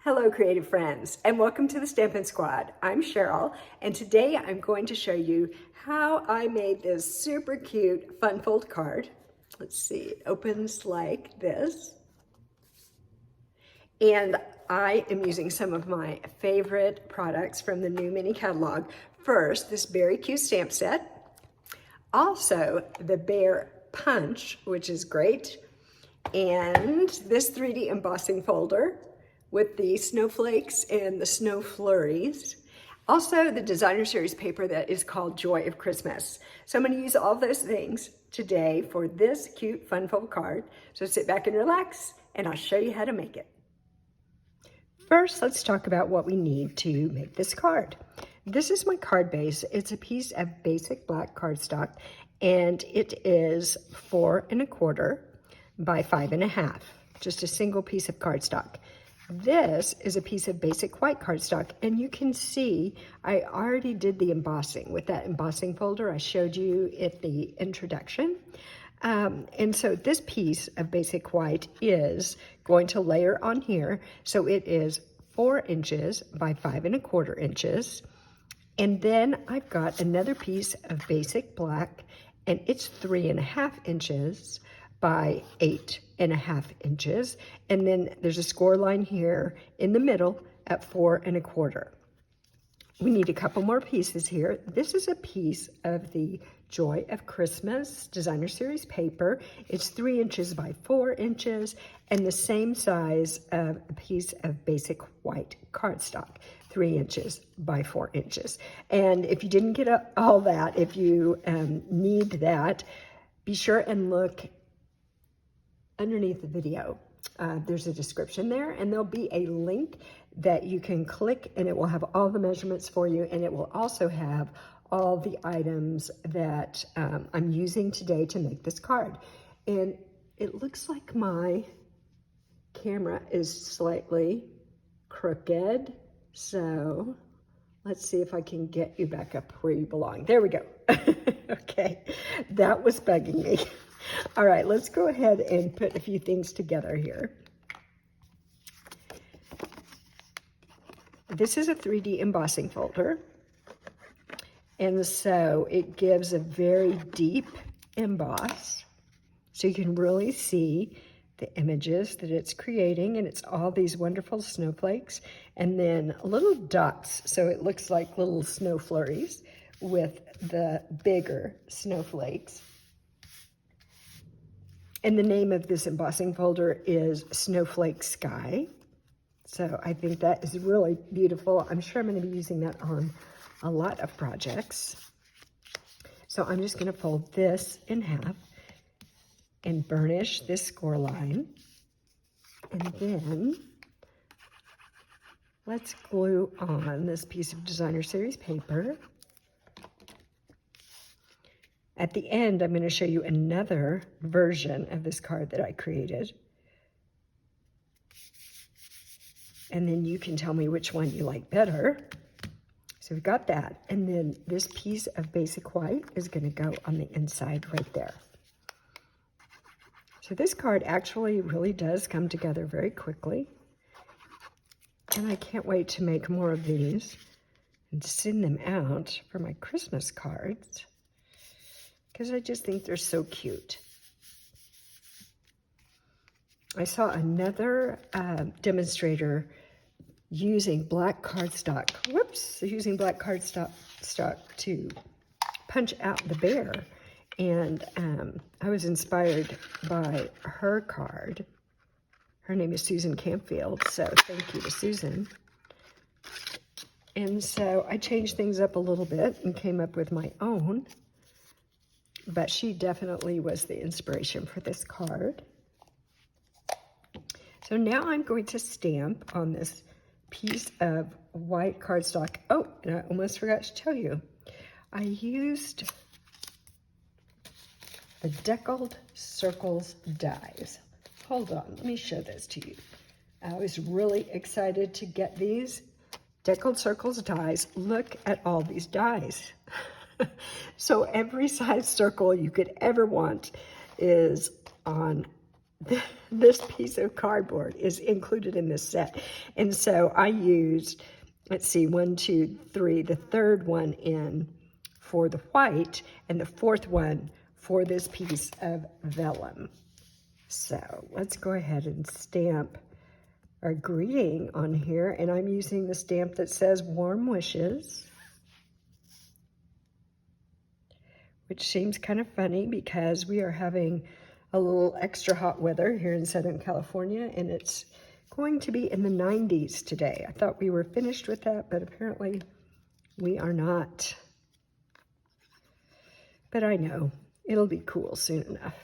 Hello creative friends and welcome to the Stampin' Squad. I'm Cheryl and today I'm going to show you how I made this super cute fun fold card. Let's see, it opens like this. And I am using some of my favorite products from the new mini catalog. First, this Beary Cute stamp set. Also, the Bear Punch, which is great. And this 3D embossing folder with the snowflakes and the snow flurries. Also, the designer series paper that is called Joy of Christmas. So I'm going to use all those things today for this cute fun fold card. So sit back and relax, and I'll show you how to make it. First, let's talk about what we need to make this card. This is my card base. It's a piece of basic black cardstock, and it is 4 1/4 by 5 1/2, just a single piece of cardstock. This is a piece of basic white cardstock, and you can see I already did the embossing with that embossing folder I showed you at the introduction. And so this piece of basic white is going to layer on here. So it is 4 inches by 5 1/4 inches. And then I've got another piece of basic black, and it's 3 1/2 inches by 8 1/2 inches. And then there's a score line here in the middle at 4 1/4. We need a couple more pieces here. This is a piece of the Joy of Christmas designer series paper. It's 3 inches by 4 inches and the same size of a piece of basic white cardstock, 3 inches by 4 inches. And if you didn't get all that, if you need that, be sure and look underneath the video. There's a description there, and there'll be a link that you can click, and it will have all the measurements for you, and it will also have all the items that I'm using today to make this card. And it looks like my camera is slightly crooked, so let's see if I can get you back up where you belong. There we go. Okay, that was bugging me. All right, let's go ahead and put a few things together here. This is a 3D embossing folder, and so it gives a very deep emboss, so you can really see the images that it's creating, and it's all these wonderful snowflakes, and then little dots, so it looks like little snow flurries with the bigger snowflakes. And the name of this embossing folder is Snowflake Sky. So I think that is really beautiful. I'm sure I'm going to be using that on a lot of projects. So I'm just going to fold this in half and burnish this score line. And then let's glue on this piece of designer series paper. At the end, I'm going to show you another version of this card that I created. And then you can tell me which one you like better. So we've got that. And then this piece of basic white is going to go on the inside right there. So this card actually really does come together very quickly. And I can't wait to make more of these and send them out for my Christmas cards, because I just think they're so cute. I saw another demonstrator using black cardstock, using black cardstock to punch out the bear. And I was inspired by her card. Her name is Susan Campfield, so thank you to Susan. And so I changed things up a little bit and came up with my own. But she definitely was the inspiration for this card. So now I'm going to stamp on this piece of white cardstock. Oh, and I almost forgot to tell you, I used the Deckled Circles dies. Hold on, let me show this to you. I was really excited to get these Deckled Circles dies. Look at all these dies. So every size circle you could ever want is on this piece of cardboard is included in this set. And so I used, let's see, 1, 2, 3, the third one in for the white and the fourth one for this piece of vellum. So let's go ahead and stamp our greeting on here. And I'm using the stamp that says warm wishes, which seems kind of funny because we are having a little extra hot weather here in Southern California, and it's going to be in the 90s today. I thought we were finished with that, but apparently we are not. But I know it'll be cool soon enough.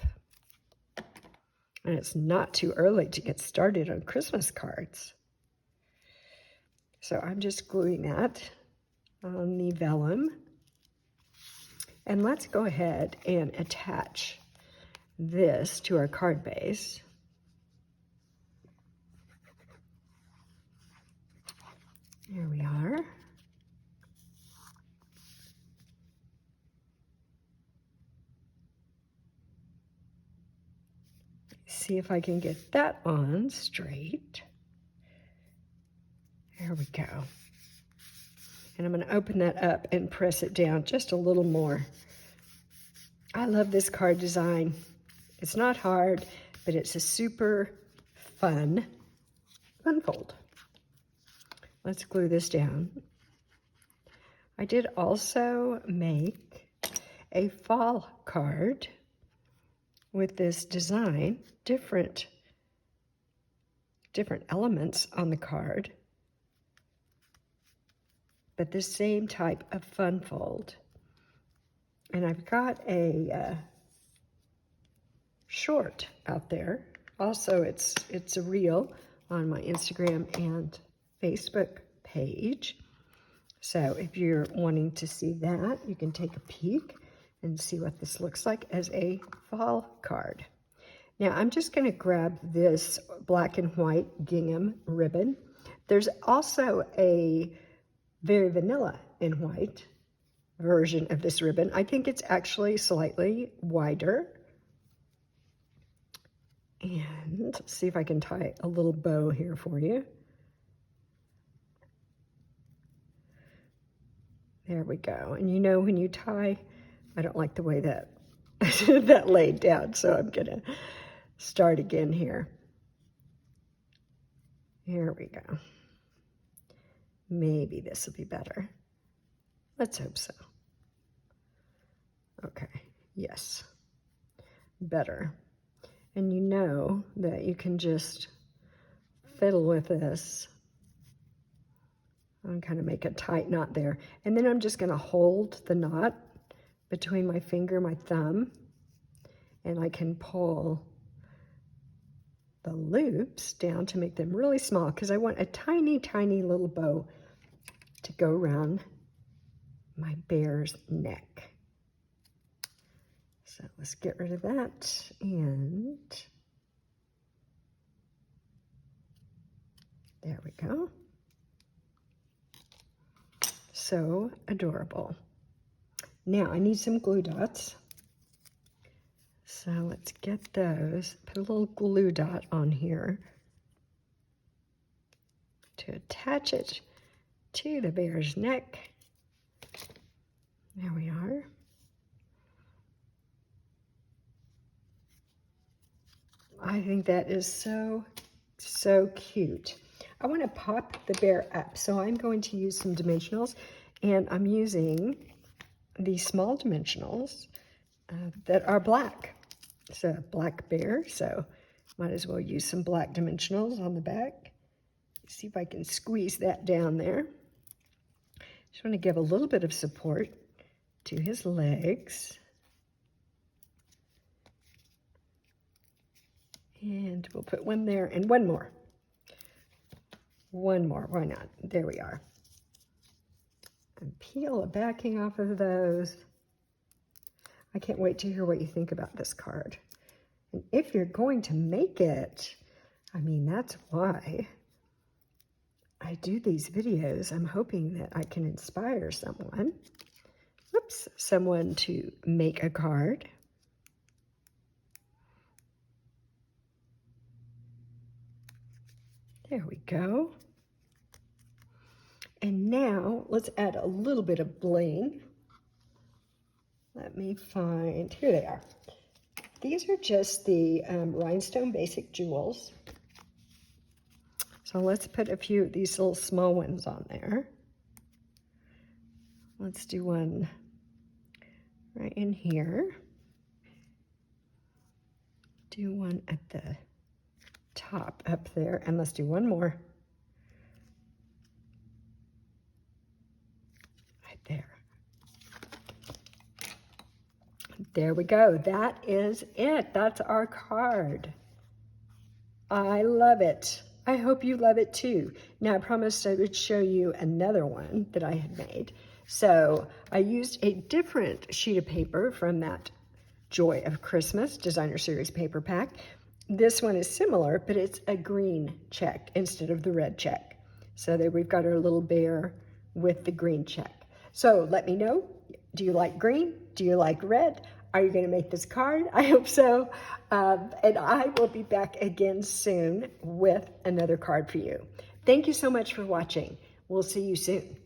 And it's not too early to get started on Christmas cards. So I'm just gluing that on the vellum. And let's go ahead and attach this to our card base. There we are. See if I can get that on straight. There we go. And I'm going to open that up and press it down just a little more. I love this card design. It's not hard, but it's a super fun fold. Let's glue this down. I did also make a fall card with this design, different elements on the card, but the same type of fun fold. And I've got a short out there. Also, it's a reel on my Instagram and Facebook page. So if you're wanting to see that, you can take a peek and see what this looks like as a fall card. Now I'm just going to grab this black and white gingham ribbon. There's also a very vanilla and white version of this ribbon. I think it's actually slightly wider. And let's see if I can tie a little bow here for you. There we go. And you know, when you tie, I don't like the way that that laid down, so I'm gonna start again here. Here we go. Maybe this will be better. Let's hope so. Okay, yes, better. And you know that you can just fiddle with this and kind of make a tight knot there. And then I'm just gonna hold the knot between my finger and my thumb, and I can pull the loops down to make them really small because I want a tiny, tiny little bow to go around my bear's neck. So let's get rid of that, and there we go. So adorable. Now I need some glue dots. So let's get those, put a little glue dot on here to attach it to the bear's neck. There we are. I think that is so, so cute. I want to pop the bear up, so I'm going to use some dimensionals, and I'm using these small dimensionals that are black. It's a black bear, so might as well use some black dimensionals on the back. See if I can squeeze that down there. Just want to give a little bit of support to his legs. And we'll put one there and one more. One more, why not? There we are. And peel the backing off of those. I can't wait to hear what you think about this card. And if you're going to make it, I mean, that's why I do these videos. I'm hoping that I can inspire someone, someone to make a card. go. And now let's add a little bit of bling. Let me find, here they are. These are just the rhinestone basic jewels. So let's put a few of these little small ones on there. Let's do one right in here. Do one at the top up there, and let's do one more. Right there. There we go. That is it. That's our card. I love it. I hope you love it too. Now, I promised I would show you another one that I had made. So I used a different sheet of paper from that Joy of Christmas Designer Series paper pack. This one is similar, but it's a green check instead of the red check. So there we've got our little bear with the green check. So let me know, do you like green? Do you like red? Are you going to make this card? I hope so. And I will be back again soon with another card for you. Thank you so much for watching. We'll see you soon.